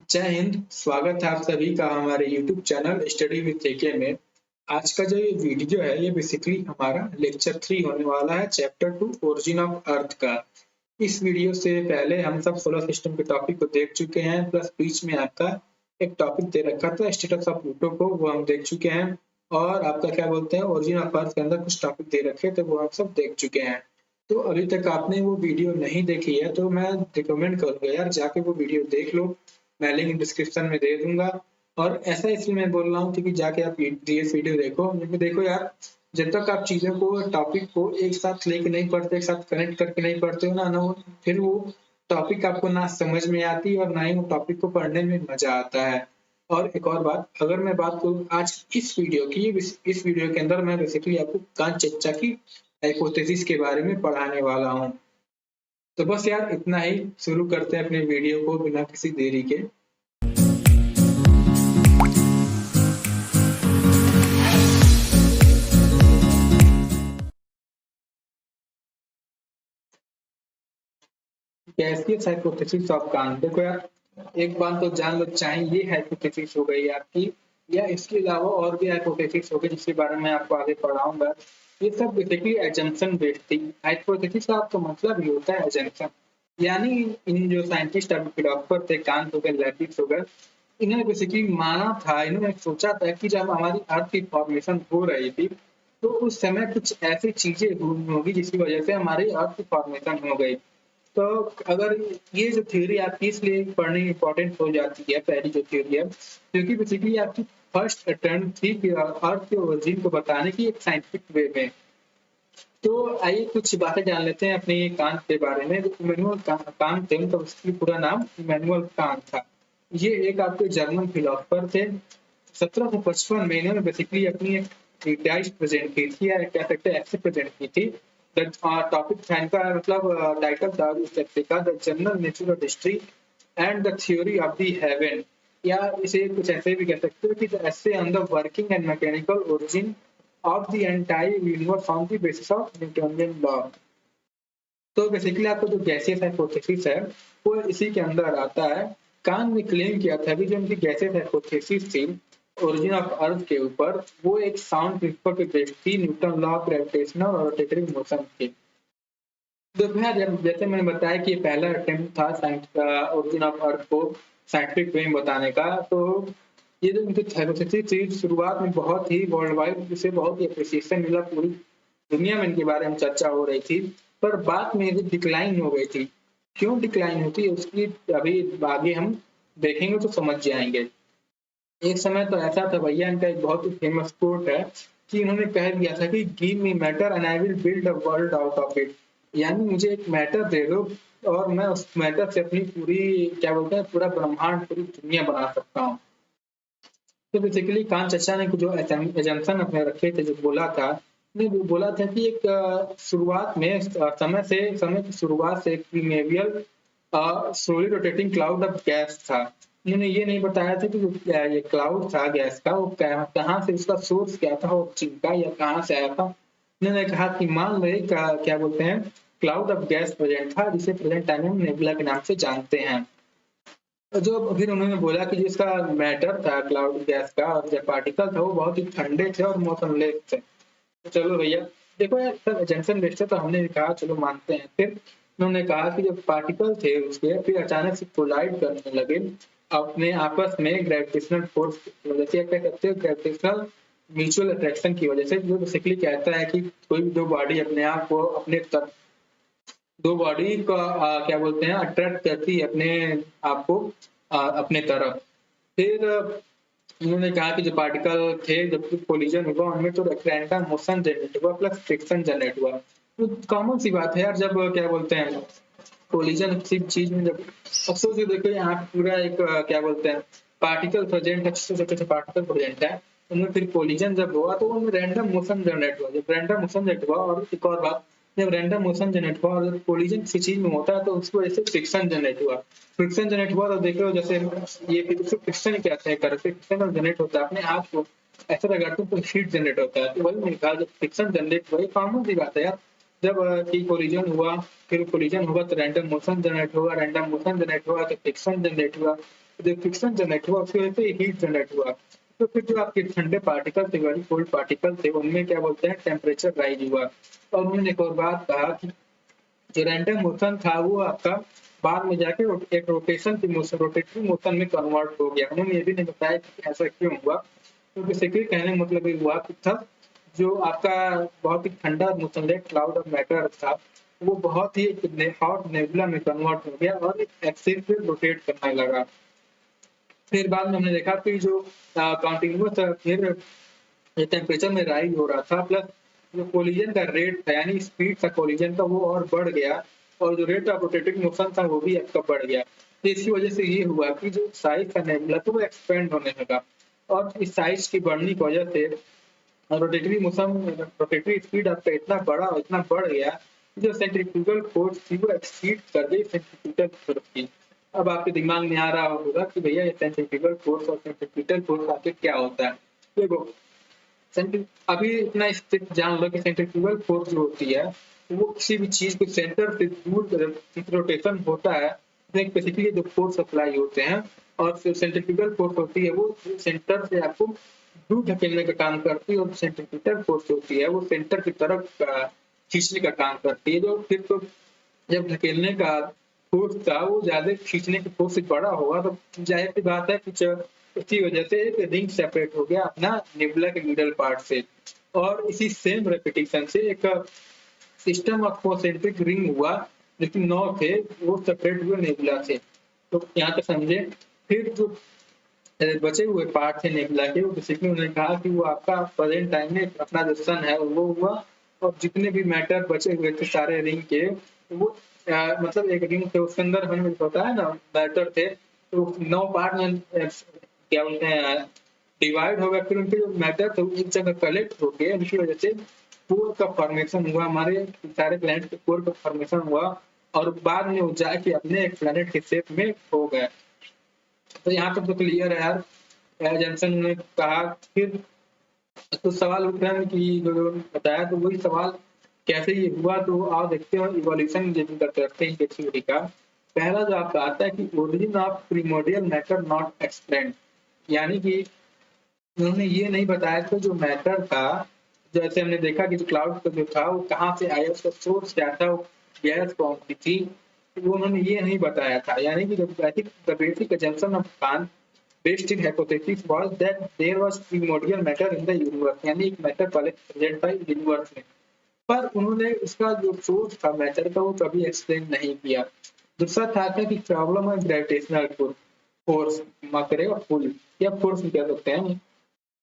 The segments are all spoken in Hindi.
जय हिंद। स्वागत है आप सभी का हमारे YouTube चैनल स्टडी विद जेके में। आज का जो ये वीडियो है ये बेसिकली हमारा लेक्चर 3 होने वाला है, चैप्टर 2 ओरिजिन ऑफ अर्थ का। इस वीडियो से पहले हम सब सोलर सिस्टम के टॉपिक को देख चुके हैं, प्लस बीच में आपका एक टॉपिक दे रखा था स्टेटस ऑफ प्लूटो को, वो हम देख चुके हैं। और आपका क्या बोलते हैं ओरिजिन ऑफ अर्थ के अंदर कुछ टॉपिक दे रखे थे, वो हम सब देख चुके हैं। तो अभी तक आपने वो वीडियो नहीं देखी है तो मैं रिकमेंड करूंगा यार, जाके वो वीडियो देख लो। मैं लिंक डिस्क्रिप्शन में दे दूंगा। और ऐसा इसलिए मैं बोल रहा हूँ क्योंकि जाके आप ये वीडियो देखो, क्योंकि देखो यार, जब तक आप चीजों को टॉपिक को एक साथ लेके नहीं पढ़ते, एक साथ कनेक्ट करके नहीं पढ़ते हो ना फिर वो टॉपिक आपको ना समझ में आती और ना ही वो टॉपिक को पढ़ने में मजा आता है। और एक और बात, अगर मैं बात करूँ आज इस वीडियो की, इस वीडियो के अंदर मैं बेसिकली आपको कांच चच्चा की हाइपोथेसिस के बारे में पढ़ाने वाला हूँ। तो बस यार इतना ही, शुरू करते हैं अपने वीडियो को बिना किसी देरी के। Gaseous hypothesis of can't. देखो यार, एक बात तो जान लो, चाहे ये हाइपोथेसिस हो गई आपकी या इसके अलावा और भी हाइपोथेसिस हो गई जिसके बारे में आपको आगे पढ़ाऊंगा, ये सब बेसिकली एजम्पशन बेस्ड थी। हाइपोथेसिस का आपका मतलब ही होता है एजम्पशन, यानी इन जो साइंटिस्ट अब फिलोसफर थे, कांट हो गए, लैटिस हो गए, इन्होंने बेसिकली माना था, इन्होंने सोचा था कि जब हमारी अर्थ की फॉर्मेशन हो रही थी तो उस समय कुछ ऐसी चीजें हुई होगी जिसकी वजह से हमारी अर्थ की फॉर्मेशन हो गई। तो अगर ये जो थ्योरी आपकी इसलिए पढ़नी इंपॉर्टेंट हो जाती है, पहली जो थ्योरी है, क्योंकि बेसिकली आपकी फर्स्ट अटेम्प्ट थी कि अर्थ के ओरिजिन को बताने की एक साइंटिफिक वे में। तो आइए कुछ बातें जान लेते हैं अपने कांट के बारे में। इमैनुअल कांट थे, उनका उसकी पूरा नाम इमैनुअल कांट था। ये एक आपके जर्मन फिलोसफर थे। 1755 में इन्होंने बेसिकली अपनी एक ट्रीटाइज प्रेजेंट की थी, या क्या सकते हैं ऐसे प्रेजेंट की थी। टॉपिक था इनका, मतलब टाइटल था उस चैप्टर का, the general nature of history and the theory of the haven, या इसे कुछ ऐसे भी कह सकते हो कि the essay on the working and mechanical origin of the entire universe on the basis of Newtonian law। तो बेसिकली आपको जो गैसियस हाइपोथेसिस है वो इसी के अंदर आता है। कांट ने क्लेम किया था कि जो उनकी गैसियस हाइपोथेसिस थी ओरिजिन ऑफ अर्थ के ऊपर, वो एक साउंड प्रिंसिपल पे बेस्ड थी, न्यूटन लॉ ऑफ ग्रेविटेशनल और रोटेटरी मोशन के। तो भैया जैसे मैंने बताया कि ये पहला अटेम्प्ट था साइंस का ओरिजिन ऑफ अर्थ को साइंटिफिक वे में बताने का। तो ये जो उनकी हाइपोथेसिस थी शुरुआत में बहुत ही वर्ल्ड वाइड इसे बहुत ही अप्रिसिएशन मिला, पूरी दुनिया में इनके बारे में चर्चा हो रही थी, पर बाद में ये डिक्लाइन हो गई थी। क्यों डिक्लाइन होती है उसकी अभी आगे हम देखेंगे तो समझ जाएंगे। एक समय तो ऐसा था भैया, इनका एक बहुत ही फेमस कोट है कि इन्होंने कह दिया था कि give me matter and I will build a world out of it, यानी मुझे एक मैटर दे दो और मैं उस मैटर से अपनी पूरी क्या बोलते हैं पूरा ब्रह्मांड, पूरी दुनिया बना सकता हूँ। तो बेसिकली कांच चचा ने जो एजम्पशन अपने रखे थे, जो बोला था, ने वो बोला था कि एक शुरुआत में समय की शुरुआत से एक primeval slowly rotating cloud of gas था। उन्होंने ये नहीं बताया था कि जो ये क्लाउड था गैस का, वो कहाँ से, उसका सोर्स क्या था, वो चिंका या कहाँ से आया था। उन्होंने कहा कि मान लो एक क्या बोलते हैं क्लाउड ऑफ गैस प्रेजेंट था, जिसे प्रेजेंट टाइम में नेबुला के नाम से जानते हैं। तो जो फिर उन्होंने बोला कि जिसका मैटर था क्लाउड गैस का और जो पार्टिकल था वो बहुत ही ठंडे थे और मोशनलेस थे। तो चलो भैया, देखो यार सब एजेंशन बेस्ड है तो हमने कहा चलो मानते हैं। फिर उन्होंने कहा कि जो पार्टिकल थे उसके फिर अचानक से कोलाइड करने लगे अपने आपस में ग्रेविटेशनल फोर्स की वजह से, क्या कहते हैं ग्रेविटेशनल म्यूचुअल अट्रैक्शन की वजह से, जो बेसिकली कहता है कि कोई भी दो बॉडी अपने आप को अपने दो बॉडी का क्या बोलते हैं अट्रैक्ट करती है अपने आप को अपने तरफ। फिर उन्होंने कहा कि जो पार्टिकल थे जब कोलिजन हुआ उनमें तो रैंडम मोशन जनरेट हुआ प्लस फ्रिक्शन जनरेट हुआ। तो कॉमन सी बात है यार, जब क्या बोलते हैं कोलिजन किसी चीज में, जब अब सोचिए देखो यहाँ पे पूरा एक क्या बोलते हैं पार्टिकल प्रेजेंट है, छोटे छोटे पार्टिकल प्रेजेंट है, उनमें फिर कोलिजन जब हुआ तो उनमें रैंडम मोशन जनरेट हुआ। जब रैंडम मोशन जनरेट हुआ, और एक और बात, जब रैंडम मोशन जनरेट हुआ और कोलिजन किसी चीज में होता है तो उसकी वजह से फ्रिक्शन जनरेट हुआ। फ्रिक्शन जनरेट हुआ तो देख रहे हो जैसे ये फ्रिक्शन कहते हैं, करते फ्रिक्शन जनरेट होता है अपने आप को ऐसा रगड़ते तो हीट जनरेट होता है। तो वही मैंने कहा जब फ्रिक्शन जनरेट हुआ, कॉमन सी बात है यार, जब की कोलिजन हुआ, फिर कोलिजन हुआ तो रैंडम मोशन जनरेट हुआ, रैंडम मोशन जनरेट हुआ तो फ्रिक्शन जनरेट हुआ। जो फ्रिक्शन जनरेट हुआ उसकी वजह से हीट जनरेट हुआ। तो फिर जो आपके ठंडे पार्टिकल थे, वेरी कोल्ड पार्टिकल थे, उनमें क्या बोलते हैं टेम्परेचर राइज हुआ। और उन्होंने एक और बात कहा कि जो रैंडम मोशन था वो आपका बाद में जाके एक रोटेशन की मोशन, रोटेटरी मोशन में कन्वर्ट हो गया। उन्होंने ये भी नहीं बताया कि ऐसा क्यों हुआ। तो बेसिकली कहने का मतलब ये हुआ कि तब जो आपका बहुत ही ठंडा मोशन क्लाउड ऑफ मैटर था वो बहुत ही हॉट नेबुला में कन्वर्ट हो गया और एक एक्सिस पे रोटेट करने लगा। फिर बाद में हमने देखा कि जो कंटिन्यूअस फिर टेम्परेचर में राइज हो रहा था, प्लस जो कोलिजन का रेट था यानी स्पीड था कोलिजन का वो और बढ़ गया, और जो रेट ऑफ रोटेटिंग मोशन था वो भी आपका बढ़ गया। तो इसी वजह से ये हुआ कि जो साइज था नेबुला तो वो एक्सपेंड होने लगा, और इस साइज की बढ़ने की वजह से रोटेटरी मोशन, रोटेटरी स्पीड आपका इतना बड़ा और इतना बढ़ गया कि जो सेंट्रीफ्यूगल फोर्स थी वो एक्सीड कर गई सेंट्रीफ्यूगल फोर्स की। अब आपके दिमाग में आ रहा होगा कि भैया ये सेंट्रीफ्यूगल फोर्स और सेंट्रीफ्यूगल फोर्स आखिर क्या होता है। देखो अभी इतना स्ट्रिक्ट जान लो कि सेंट्रीफ्यूगल फोर्स जो होती है वो किसी भी चीज को सेंटर से दूर रोटेशन होता है तो एक बेसिकली जो फोर्स अप्लाई होते हैं, और जो सेंट्रीफ्यूगल फोर्स होती है वो सेंटर से आपको दूर धकेलने का काम करती है, और सेंट्रीफ्यूगल फोर्स होती है वो सेंटर की तरफ खींचने का काम करती है। जो फिर तो जब धकेलने का फोर्स था वो ज्यादा खींचने के फोर्स से बड़ा होगा तो जाहिर सी बात है कि इसी वजह से एक रिंग सेपरेट हो गया अपना नेबुला के मिडल पार्ट से, और इसी सेम रेपिटेशन से एक सिस्टम ऑफ कॉन्सेंट्रिक रिंग हुआ जो कि 9 थे वो सेपरेट हुए नेबुला से। तो यहाँ तक समझे। फिर जो बचे हुए पार्ट थे नेबुला के वो बेसिकली उन्होंने कहा कि वो आपका प्रेजेंट टाइम में अपना जो सन है वो हुआ, और जितने भी मैटर बचे हुए थे सारे रिंग के वो मतलब एक रिंग थे उसके अंदर हमें होता है ना मैटर थे, तो 9 पार्ट में क्या बोलते हैं डिवाइड हो गया। फिर उनके जो मैटर थे एक जगह कलेक्ट हो गए, जिसकी वजह से कोर का फॉर्मेशन हुआ, हमारे सारे प्लैनेट के कोर का फॉर्मेशन हुआ, और बाद में वो जाके अपने एक प्लैनेट के शेप में हो गए। तो यहाँ तक तो क्लियर है यार। जैनसन ने कहा। फिर तो सवाल उठ रहा है कि जो बताया तो वही सवाल कैसे ये हुआ, तो आप देखते हो इवोल्यूशन जब करते हैं थ्योरी का पहला जो आपका आता है कि origin of primordial matter not explained, यानी कि उन्होंने ये नहीं बताया कि जो मैटर था, जैसे हमने देखा कि जो क्लाउड का जो था वो कहाँ से आया, उसका सोर्स क्या था, वो गैस कौन सी थी, वो उन्होंने ये नहीं बताया था। यानी कि जब the basic assumption of Kant based in hypothesis was that there was primordial matter in the universe, यानी एक मैटर पहले प्रेजेंट था यूनिवर्स में, पर उन्होंने इसका जो सोर्स था मैटर का वो कभी एक्सप्लेन नहीं किया। दूसरा था कि प्रॉब्लम है ग्रेविटेशनल फोर्स करेगा पुल या फोर्स कह सकते हैं।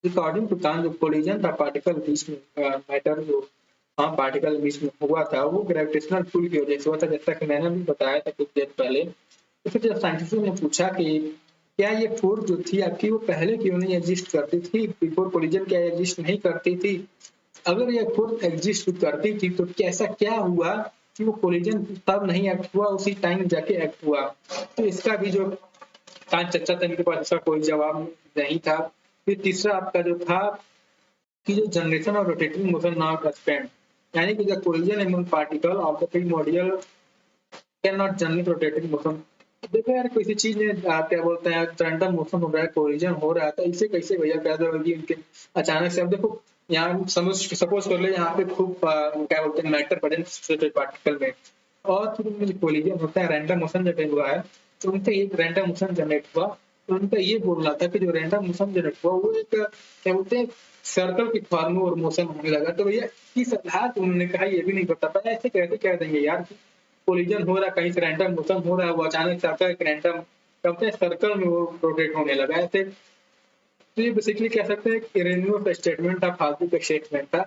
अकॉर्डिंग टू कांट जो कोलिजन था पार्टिकल बीच में मैटर जो पार्टिकल बीच में हुआ था वो ग्रेविटेशनल पुल की वजह से हुआ था, जैसा कि मैंने भी बताया था कुछ देर पहले। तो फिर जब साइंटिस्टों ने पूछा कि क्या ये फोर्स जो थी आपकी वो पहले क्यों नहीं एग्जिस्ट करती थी, बिफोर कोलिजन क्या एग्जिस्ट नहीं करती थी, अगर ये फोर्स एग्जिस्ट करती थी तो कैसा क्या हुआ कि वो कोलिजन तब नहीं एक्ट हुआ, उसी टाइम जाके एक्ट हुआ। तो इसका भी जो कांच चर्चा था इनके पास इसका कोई जवाब नहीं था। फिर तीसरा आपका जो था कि जो generation of rotating motion not expand, यानी कि the collision among particle of the primordial can not generate rotating motion. देखो यार किसी चीज में क्या बोलते हैं रैंडम मोशन हो रहा है, कोलिजन हो रहा है, तो इसे कैसे भैया पैदा होगी उनके अचानक से। अब देखो यहाँ सपोज कर ले यहाँ पे खूब क्या बोलते हैं मैटर पड़े पार्टिकल में, और फिर उनमें कोलिजन होता है, रैंडम मोशन जनरेट हुआ है, तो उनका एक रैंडम मोशन जनरेट हुआ। तो उनका ये बोलना था कि जो रैंडम मोशन जनरेट हुआ वो एक क्या बोलते हैं सर्कल की फॉर्म और मोशन होने लगा। तो भैया किस आधार उन्होंने कहा ये भी नहीं बता पाया, ऐसे कैसे कह देंगे यार कोलिजन हो रहा है, कहीं से रैंडम मोशन हो रहा है, वो अचानक से आपका एक रैंडम कहते हैं सर्कल में वो रोटेट होने लगा ऐसे। तो ये बेसिकली कह सकते हैं कि इरेन्यूअस स्टेटमेंट था, फालतू का स्टेटमेंट था।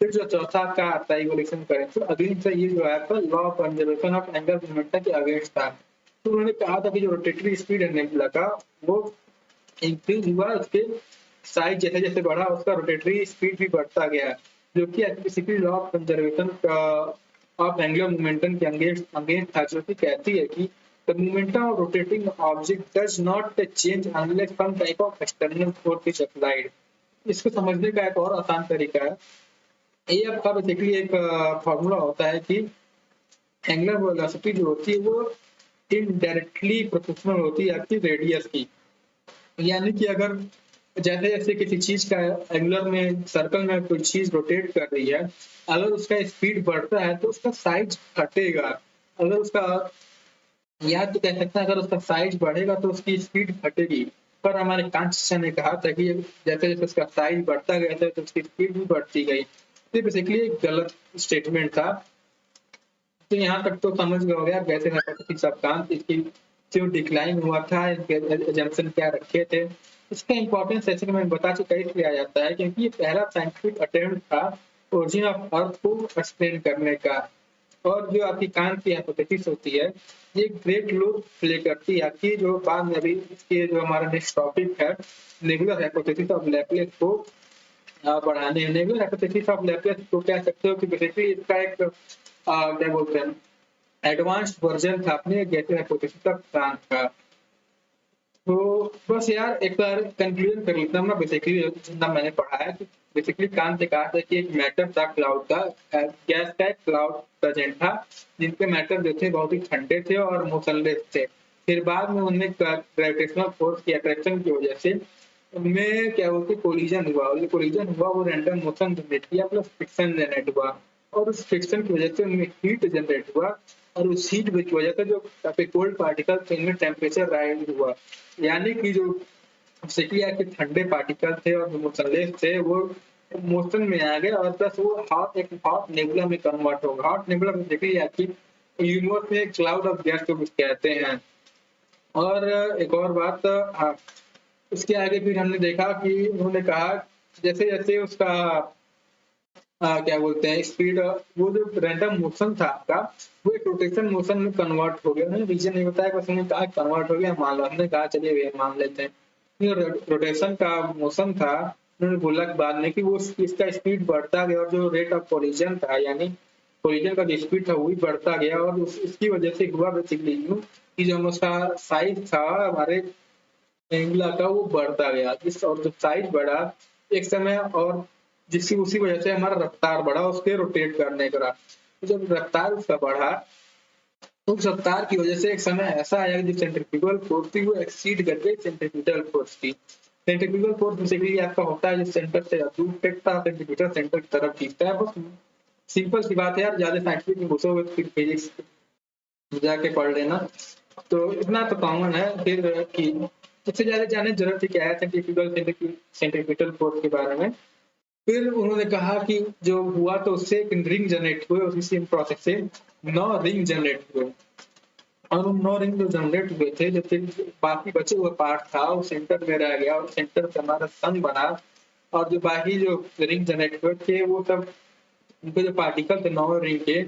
फिर जो चौथा का आता है इवोल्यूशन करें तो अगेंस्ट ये जो आया था law of conservation of angular momentum के अगेंस्ट था। तो उन्होंने कहा था कि जो रोटेटरी स्पीड है नेबुला का वो इंक्रीज हुआ, उसके साइज जैसे जैसे बढ़ा उसका रोटेटरी स्पीड भी बढ़ता गया, जो कि basically law of conservation of angular momentum के अगेंस्ट था, जो कि कहती है कि the momentum of rotating object does not change unless some type of external force is applied। इसको समझने का एक और आसान तरीका है, ये आपका बेसिकली एक फॉर्मूला होता है कि एंगुलर वेलोसिटी जो होती है वो इनडायरेक्टली प्रोपोर्शनल होती है आपकी रेडियस की। यानी कि अगर जैसे जैसे किसी चीज का एंगुलर में सर्कल में कोई चीज रोटेट कर रही है, अगर उसका स्पीड बढ़ता है तो उसका साइज घटेगा। अगर उसका, या तो कह सकते हैं अगर उसका साइज बढ़ेगा तो उसकी स्पीड घटेगी। पर हमारे कांच सर ने कहा था कि जैसे जैसे उसका साइज बढ़ता गया था तो उसकी स्पीड भी बढ़ती गई। तो बेसिकली एक गलत स्टेटमेंट था। तो यहाँ तक तो समझ गए हो गया कैसे हाइपोथेसिस ऑफ कांच, इसकी क्यों डिक्लाइन हुआ था, इनके एजम्पशन क्या रखे थे। इसका इंपॉर्टेंस जैसे कि मैंने बता चुका इसलिए आ जाता है क्योंकि ये पहला साइंटिफिक अटेम्प्ट था ओरिजिन ऑफ अर्थ को एक्सप्लेन करने का। और जो आपकी कांच की हाइपोथेसिस होती है ये ग्रेट रोल प्ले करती है आपकी, जो बाद में अभी इसके जो हमारा नेक्स्ट टॉपिक है नेबुलर हाइपोथेसिस ऑफ लैपलेस को बढ़ाने। नेबुलर हाइपोथेसिस ऑफ लैपलेस को कह सकते हो कि बेसिकली इसका एक क्या बोलते हैं एडवांस्ड वर्जन था अपने गैसीय हाइपोथेसिस ऑफ कांच का। तो बस यार एक बार कंक्लूजन कर लेता हूँ मैं बेसिकली जितना मैंने पढ़ा है कि बेसिकली कांत ने कहा था कि एक मैटर था क्लाउड का, गैस का एक क्लाउड प्रेजेंट था जिनके मैटर जो थे बहुत ही ठंडे थे और मोशनलेस थे। फिर बाद में उनमें ग्रेविटेशनल फोर्स की अट्रैक्शन की वजह से उनमें क्या बोलते कोलिजन हुआ, और जो कोलिजन हुआ वो रैंडम मोशन जनरेट किया प्लस फ्रिक्शन जनरेट हुआ, और उस फ्रिक्शन की वजह से उनमें हीट जनरेट हुआ, और उस हीट की वजह से जो काफी कोल्ड पार्टिकल थे उनमें टेम्परेचर राइज हुआ। यानी कि जो बेसिकली आपके ठंडे पार्टिकल थे और जो मोशनलेस थे वो मोशन में आ गए और प्लस वो हॉट एक हॉट नेबुला में कन्वर्ट होगा। हॉट नेबुला बेसिकली आपकी यूनिवर्स में क्लाउड ऑफ गैस को कुछ कहते हैं। और एक और बात, हाँ, उसके आगे फिर हमने देखा कि उन्होंने कहा जैसे जैसे उसका क्या बोलते हैं स्पीड, वो जो रैंडम मोशन था आपका वो एक रोटेशन मोशन में कन्वर्ट हो गया। उन्होंने रीजन नहीं बताया, बस उन्होंने कहा कन्वर्ट हो गया, मान लो। हमने कहा चलिए भैया मान लेते हैं। ये रोटेशन का मोशन था, उन्होंने बोला कि बाद में कि वो इसका स्पीड बढ़ता गया और जो रेट ऑफ कोलिजन था यानी कोलिजन का जो स्पीड था वो भी बढ़ता गया, और उसकी वजह से हुआ बेसिकली यूं कि जो उसका साइज था हमारे एंगुला का वो बढ़ता गया। जिस और जब साइज बढ़ा एक समय, और जिसकी उसी वजह से हमारा रफ्तार बढ़ा उसके रोटेट करने का। तो जब रफ्तार उसका बढ़ा तो उस रफ्तार की वजह से एक समय ऐसा आया कि जो सेंट्रीफ्यूगल फोर्स थी वो एक्सीड कर गई सेंट्रीफ्यूगल फोर्स की। सेंट्रीफ्यूगल फोर्स बेसिकली आपका होता है जो सेंटर से दूर फेंकता है सेंटीमीटर सेंटर की तरफ खींचता है। बस सिंपल सी बात है यार, ज्यादा साइंटिफिक में घुसोगे तो फिर फिजिक्स जाके पढ़ लेना। तो इतना तो कॉमन है फिर कि इससे ज्यादा जानने की जरूरत ही क्या है सेंट्रीफ्यूगल फोर्स के बारे में। फिर उन्होंने कहा कि जो हुआ तो उससे एक रिंग जनरेट हुए, उसी सेम प्रोसेस से 9 रिंग जनरेट हुए, और उन 9 रिंग जो जनरेट हुए थे जो फिर बाकी बचे हुए पार्ट था वो सेंटर में रह गया और सेंटर से हमारा सन बना। और जो बाकी जो रिंग जनरेट हुए थे वो सब उनके जो पार्टिकल थे 9 रिंग के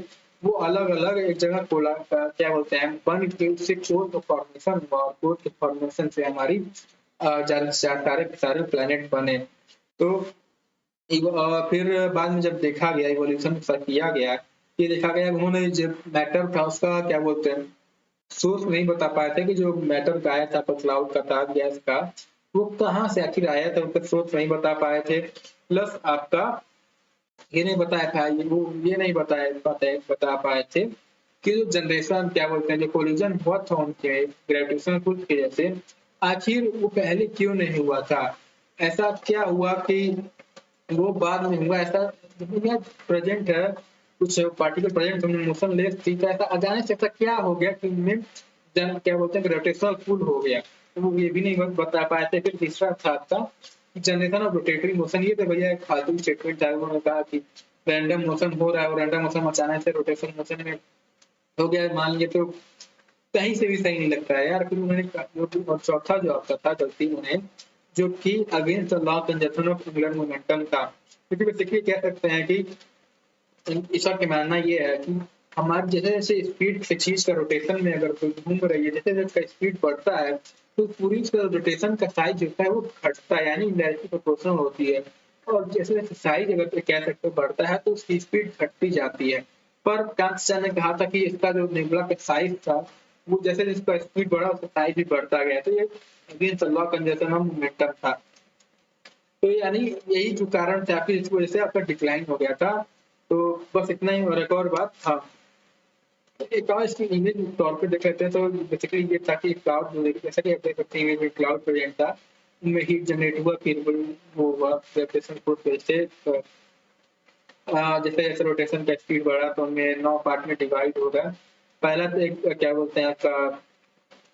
वो अलग अलग एक जगह खोला क्या बोलते हैं बन के उससे कोर का फॉर्मेशन हुआ, और कोर के फॉर्मेशन से हमारी सारे सारे प्लेनेट बने। तो फिर बाद में जब देखा गया इवोल्यूशन किया गया, ये देखा गया उन्होंने जो मैटर था उसका क्या बोलते हैं सोर्स नहीं बता पाए थे कि जो मैटर का आया था क्लाउड का था गैस का वो कहाँ से आखिर आया था, उसका सोर्स नहीं बता पाए थे। प्लस आपका ये नहीं बताया था ये नहीं बता पाए थे कि जो जनरेशन क्या बोलते हैं जो कोलिजन हुआ था उनके ग्रेविटेशनल पुल की वजह से आखिर वो पहले क्यों नहीं हुआ था। ऐसा क्या हुआ कि वो बाद में हुआ, ऐसा प्रेजेंट है कुछ पार्टिकल प्रेजेंट मोशन लेस थी, तो ऐसा अचानक से ऐसा क्या हो गया कि उनमें क्या बोलते हैं ग्रेविटेशनल पुल हो गया। तो वो ये भी नहीं बता पाए थे। फिर तीसरा था आपका जनरेशन ऑफ रोटेटरी मोशन। ये तो भैया एक फालतू स्टेटमेंट था, उन्होंने कहा कि रैंडम मोशन हो रहा है और रैंडम मोशन अचानक से रोटेशन मोशन में हो गया मान लिए, तो कहीं से भी सही नहीं लगता है यार। फिर उन्होंने और चौथा जो आपका था गलती उन्हें जो कि against the law conservation of angular momentum था। क्योंकि बेसिकली कह सकते हैं कि ईश्वर का मानना ये है कि हमारे जैसे जैसे स्पीड से चीज का रोटेशन में अगर कोई घूम रही है जैसे जैसे उसका स्पीड बढ़ता है तो पूरी उसका रोटेशन का साइज जो होता है वो घटता है, यानी इनडायरेक्टली प्रोपोर्शनल होती है। और जैसे जैसे साइज अगर कह सकते हो बढ़ता है तो उसकी स्पीड घटती जाती है। पर कांत ने कहा था कि इसका जो नेबुला का साइज था वो जैसे जैसे इसका स्पीड बढ़ा उसका साइज भी बढ़ता गया। तो ये against law conservation of momentum था। तो यानी यही जो कारण थे आपकी जिसकी वजह से आपका डिक्लाइन हो गया था। तो बस इतना ही। और एक और बात, हाँ, एक और इसकी इमेज तौर पे देख लेते हैं तो बेसिकली ये था कि क्लाउड जैसा कि आप देख सकते हैं इमेज में क्लाउड प्रेजेंट था, उनमें हीट जनरेट हुआ, फिर वो हुआ वाइब्रेशन प्रोसेस से जैसे जैसे रोटेशन का स्पीड बढ़ा तो उनमें 9 पार्ट में डिवाइड हो गया। पहला तो एक क्या बोलते हैं आपका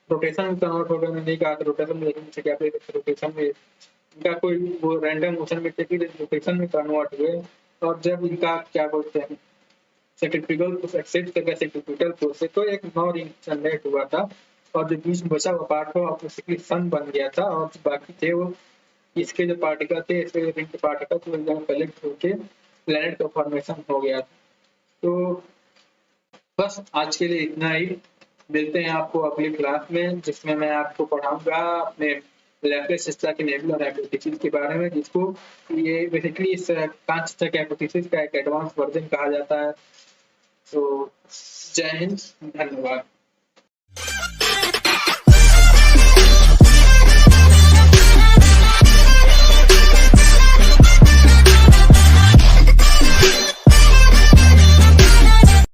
रोटेशन में कन्वर्ट हो गया, मैंने नहीं कहा था रोटेशन में, लेकिन जैसे कि आप देख सकते हैं रोटेशन में इनका कोई वो रैंडम मोशन में थे कि रोटेशन में कन्वर्ट हुए, और जब इनका क्या बोलते हैं सेंट्रीफ्यूगल फोर्स एक्सेप्ट कर गया सेंट्रीफ्यूगल फोर्स से, तो एक 9 रिंग जनरेट हुआ था, और जो बीच में बचा हुआ पार्ट था वो बेसिकली सन बन गया था, और जो बाकी थे वो इसके जो पार्टिकल थे, इसके रिंग के पार्टिकल वो एकदम कलेक्ट होके प्लेनेट का फॉर्मेशन हो गया। तो बस आज के लिए इतना ही। मिलते हैं आपको अगली क्लास में, जिसमें मैं आपको पढ़ाऊंगा अपने लैप्लेस सिस्टम के नेबुलर हाइपोथेसिस के बारे में, जिसको ये बेसिकली इस कांच तक हाइपोथेसिस का एक एडवांस वर्जन कहा जाता है। तो जय हिंद, धन्यवाद।